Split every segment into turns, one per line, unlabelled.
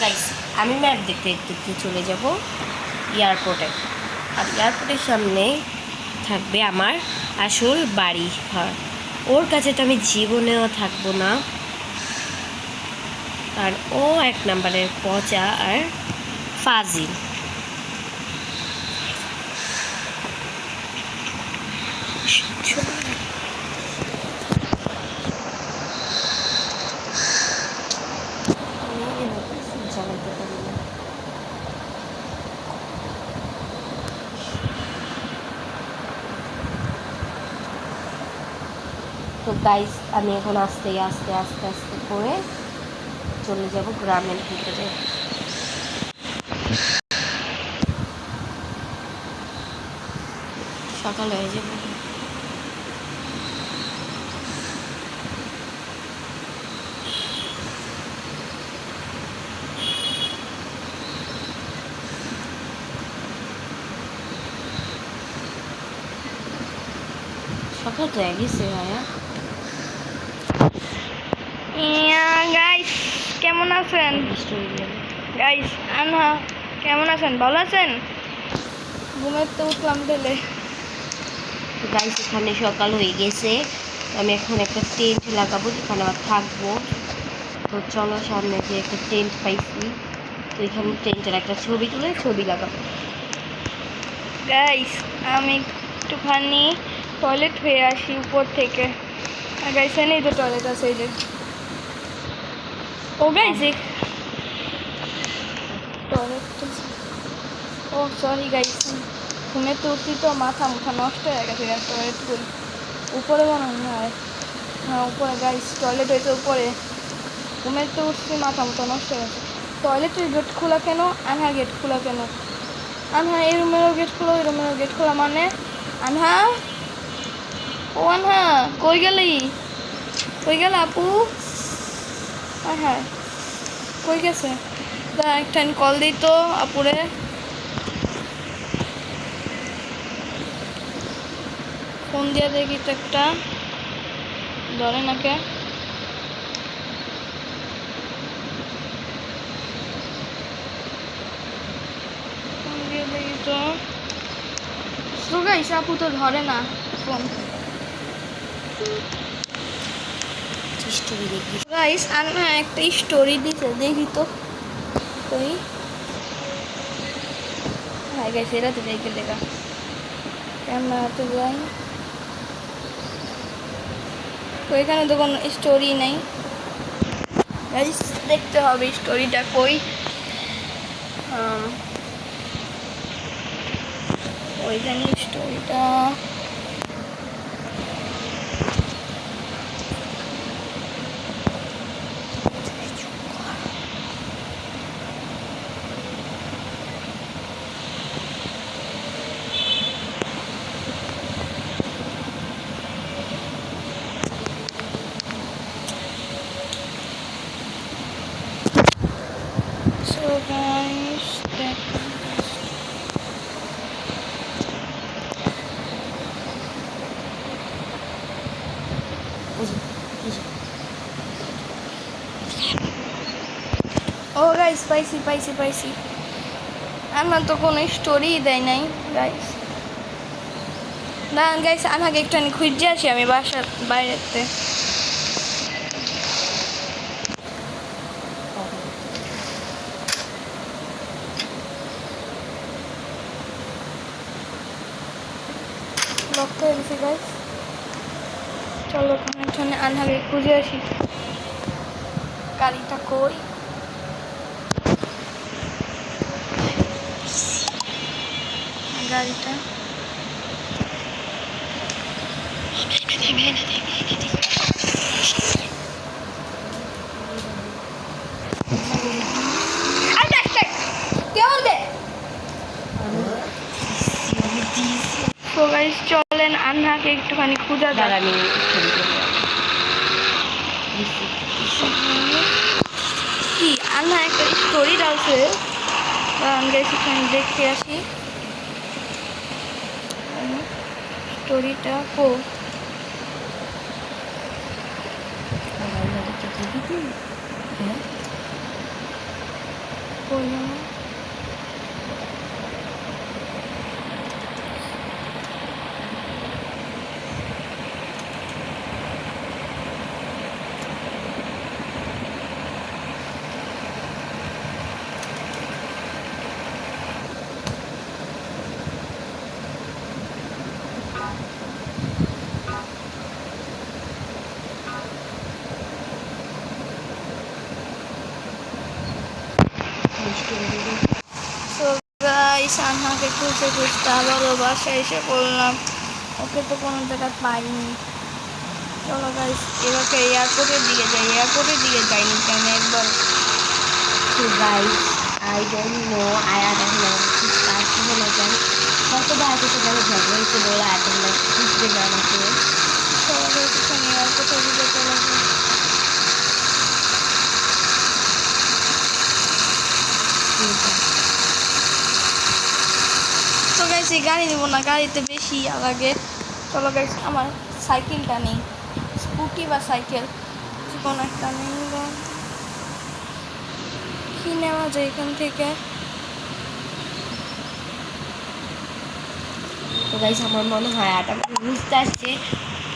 Guys আমি map দেখতে দেখতে চলে যাব এয়ারপোর্টে। আর এয়ারপোর্টের সামনে থাকবে আমার আসল বাড়ি ঘর। ওর কাছে তো আমি জীবনেও থাকবো না। আর ও এক নম্বরের পচা আর ফাজিল। চালাতে পারি না। তো গাইস আমি এখন আস্তে আস্তে আস্তে আস্তে করে চলে যাব গ্রামের ভিতরে। সকাল হয়ে যাবে। সকাল তো গেছে ভাইয়া।
গাইস কেমন আছেন? গাইস আনহা কেমন আছেন? ভালো আছেন? ঘুমের তো উঠলাম ঢেলে।
গাইস এখানে সকাল হয়ে গেছে। আমি এখন একটা টেন্ট লাগাবো, যেখানে আবার থাকবো। তো চলো সামনে যে একটা টেন্ট পাইছি, তো এখানে টেন্টের একটা ছবি লাগাবো।
গাইস আমি একটুখানি টয়লেট হয়ে আসি উপর থেকে। গাইস এই যে টয়লেট আছে, এই যে। ও গাইস টয়লেট, ও সরি গাইস, ঘুমে তো উঠি তো মাথা নষ্ট হয়ে গেছে। টয়লেট করি উপরে মনে হয়। হ্যাঁ উপরে গাইস টয়লেট হয়েছে উপরে। ঘুমে তো উঠছি মাথা নষ্ট হয়ে গেছে। টয়লেটের গেট খোলা কেন? আনহা গেট খোলা কেন? আনহা এই রুমেরও গেট খোলা, ওই রুমেরও গেট খোলা, মানে আনহা, ও আনহা কই গেলি? কই গেল আপু? হ্যাঁ কই গেছে? একটা কল দিই তো আপুরে। ফোন দিয়ে দেখি তো একটা, ধরে নাকে। ফোন দিয়ে দেখি তো গাইস, আপু তো ধরে না ফোন।
স্টোরি দেখি।
গাইস আনহা একটা স্টোরি দিতে দেখি তো কই। হ্যাঁ গাইস এটা তো দেখে দেখা ক্যামেরাতে যাই, তো এখানে তো কোনো স্টোরি নেই। গাইস দেখতে হবে স্টোরিটা কই। ওইখানে স্টোরিটা so guys ও গাইস পাইছি। আমার তো কোনো স্টোরি দেয় নাই গাইস। না গাইস আমাকে একটু খুঁজে আসি আমি বাসার বাইরেতে। লক করে দিছি গাইস। চলো ওখানে আনহাকে খুঁজে আসি। গাড়িটা কই? গাড়িটা তো গাইস চলেন আনহাকে একটুখানি খুঁজা যাক।
আমি
কি আনহা একটা স্টোরি ডালছে, গাইস এখানে দেখতে আসি স্টোরিটা কো। কই যেন তো গাইস আমাকে খুঁজতে খুঁজতে আবারও বাসায় এসে পড়লাম, ওকে তো কোনো জায়গায় পাইনি। চলো গাইস এবারকে এয়ারপোর্টের দিকে যাই, এয়ারপোর্টের দিকে যাইনি কেন একবার।
তো গাইস আই ডোন্ট নো আয়াত এখন আমাকে খুঁজতে আসতে না কেন, হয়তো বা আয়াতের সাথে আমার ঝগড়া হয়েছে বলে আয়াত আমরা খুঁজবে না আমাকে।
চলো গাইস এখানে এয়ারপোর্টের দিকে চলে যাই। তো গাইস এই গাড়ি নেবো না, গাড়িতে বেশি লাগে। চলো গাইস আমার সাইকেলটা নেই, স্কুটি বা সাইকেল কোনো একটা নেই। কি নেওয়া যায় এখান থেকে?
তো গাইস আমার মনে হয় আয়াত আমাকে বুঝতে আসছে,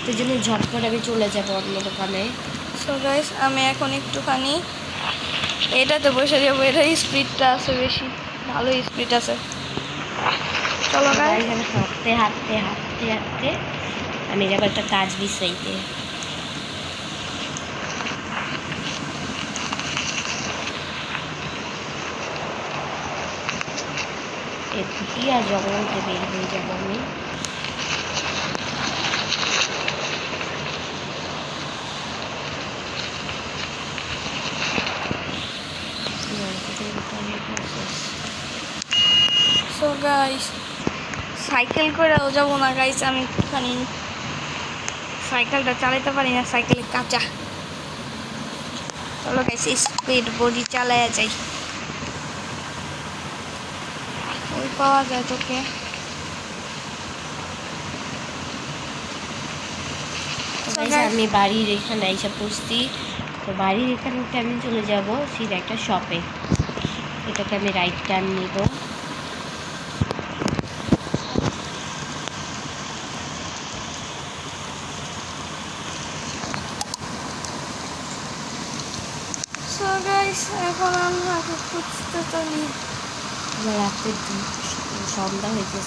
তো জন্য ঝট করে আমি চলে যাবো অন্য দোকানে।
সো গাইস আমি এখন একটুখানি এটাতে বসে যাবো, এটার স্পিডটা আছে বেশি, ভালো স্পিড আছে। চলো গাইস
আমি হাঁটতে হাঁটতে হাঁটতে হাঁটতে আমি যাবো একটা কাজ বিষয়তে। এই ফুটিয়া জঙ্গলতে বের হয়ে যাবো আমি।
সো গাইস সাইকেল করেও যাবো না গাইস, আমি একটুখানি সাইকেলটা চালাতে পারি না, সাইকেলে কাঁচা। চলো গাইস স্পিড বডি চালায়া যাই, ওই পাওয়া যায় তোকে।
আমি বাড়ির এখানে এসে পড়ছি, তো বাড়ির এখানে উঠে আমি চলে যাব সিধা একটা শপে, এটাকে আমি রাইট টার্ন নিব।
সো গাইস এখন আমরা খুঁজতে চলি।
রাতে সন্ধ্যা হয়েছে,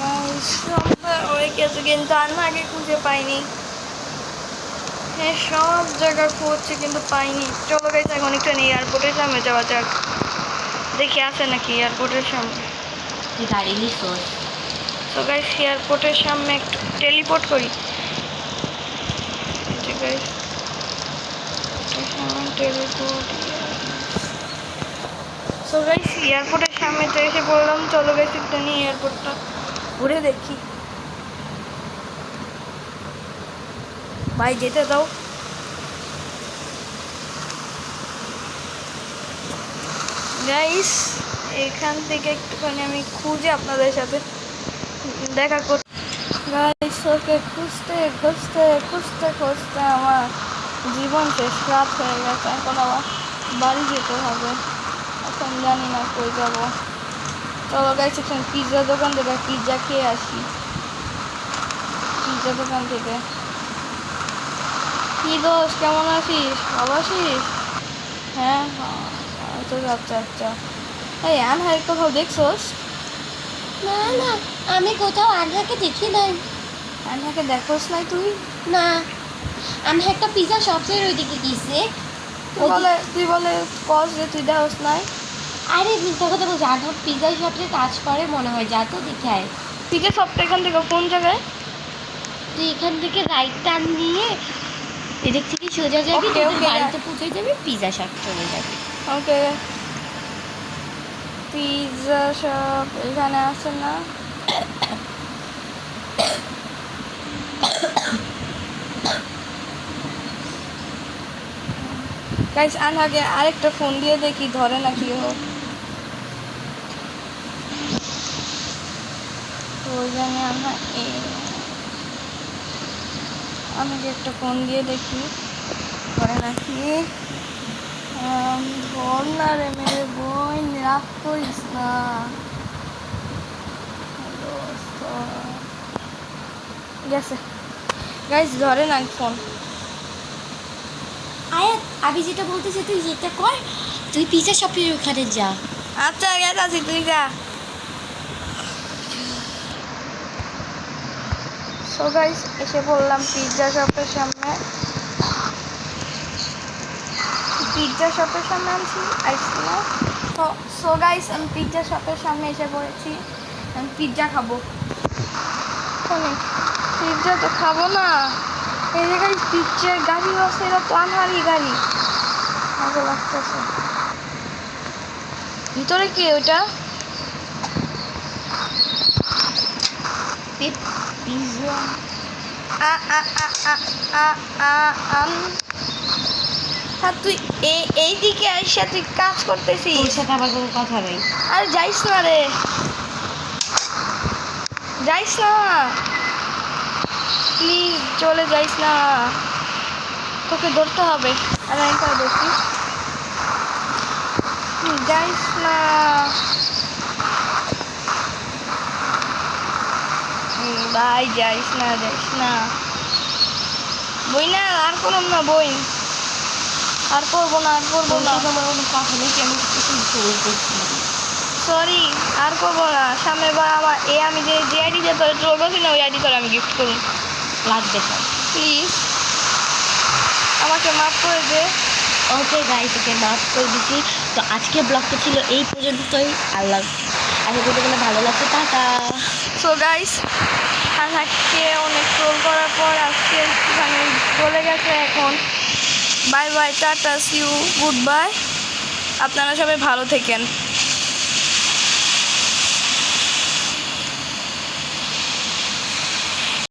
গাইস সন্ধ্যা হয়ে গেছে কিন্তু আমরা আগে খুঁজে পাইনি। হ্যাঁ সব জায়গা খুঁজছি কিন্তু পাইনি। চলো গাইস এখন একটু এয়ারপোর্টের সামনে যাওয়া যাক, দেখি আছে নাকি এয়ারপোর্টের সামনে।
তুই গাড়ি নিস।
তো গাইস এয়ারপোর্টের সামনে একটু টেলিপোর্ট করি। ঠিক গাইস টেলিপোর্ট। সো গাইস এয়ারপোর্টের সামনে তো এসে পড়লাম। চলো গাইস একটু নিয়ে এয়ারপোর্টটা ঘুরে দেখি। ভাই যেতে দাও। গাইস এখান থেকে একটুখানি আমি খুঁজে আপনাদের সাথে দেখা করতে। গাইস ওকে খুঁজতে খুঁজতে খুঁজতে খুঁজতে আমার জীবন শেষ, রাত হয়ে গেছে, এখন আমার বাড়ি যেতে হবে, এখন জানি না কই যাব। চলো গাইস এখানে পিৎজা দোকান থেকে পিৎজা খেয়ে আসি, পিৎজা দোকান থেকে। কি দোষ কেমন আছিস, ভালো আছিস? হ্যাঁ আচ্ছা আচ্ছা আচ্ছা। এই আনহার কোথাও দেখছোস?
না না, আমি কোথাও আনহাকে দেখি নাই।
আনহাকে দেখোস নাই তুই?
না, আমি একটা পিজা শপের ওইদিকে গেছি।
তুই বলে কস যে তুই দেখোস নাই।
আরে মিথ্যা কথা বলছি, আনহা পিজা শপে কাজ করে মনে হয়, যা তো দেখে আয়।
পিজা শপটা এখান থেকে কোন জায়গায়?
তুই এখান থেকে রাইট টার্ন নিয়ে এদিক থেকে সোজা যাবি,
Okay,
তোদের
okay,
বাড়িতে পৌঁছে যাবি, পিজা শপ চলে যাবি।
ওকে পিৎজা শপ এখানে আছে না? গাইস আনহাকে আরেকটা ফোন দিয়ে দেখি ধরে নাকি ও। তো ওই জন্য আমাকে একটা ফোন দিয়ে দেখি ধরে নাকি। ধর না রে মেরে বোন, রাগ করিস না। গেছে গাইস, ধরে না ফোন।
আয়াত, আমি যেটা বলতেছি তুই যেটা কর, তুই পিজা শপের ওখানে যা।
আচ্ছা গেছে, তুই যা। সো গাইস, এসে পড়লাম পিৎজা শপের সামনে। পিৎজা শপের সামনে আইসি না। সো গাইস, আমি পিৎজা শপের সামনে এসে পড়েছি। আমি পিৎজা খাবো। পিৎজা তো খাবো না, এই জায়গায় পিৎজার গাড়ি আছে, এটা তো আনহারি গাড়ি। মজা লাগতেছে। ভিতরে কি ওইটা?
পিজা
হ্যাঁ, তুই এইদিকে আইসা তুই কাজ করতেছিস?
তোর সাথে আমার কোনো কথা নেই।
আরে যাইস না রে, যাইস না প্লিজ, চলে যাইস না, তোকে ধরতে হবে। আর আমি তাই ধরছি, যাইস না। ভাই যাইস না, যাইস না। বই না, আর করব না, বই আর করবো না, আর করবো
তোর
না।
সাথে আমার কোনো কথা নেই, আমি কিছু করছি।
সরি, আর করবো না। সামনের বার আমার আমি যে আইডিটা তোর চলবো না, ওই আইডি তোর আমি গিফট করুন।
লাগবে তো।
প্লিজ আমাকে মাফ করে দে।
ওকে গাইস, ওকে মাফ করে দিছি। তো আজকে ব্লগটা ছিল এই পর্যন্তই। আল্লাহ, আশা করি তোমাদের ভালো লাগছে। টাটা।
সো গাইস, আজকে অনেক ট্রোল করার পর আজকে একটুখানি চলে গেছে। এখন bye bye, tata, see you, good bye. আপনারা সবাই ভালো থেকেন।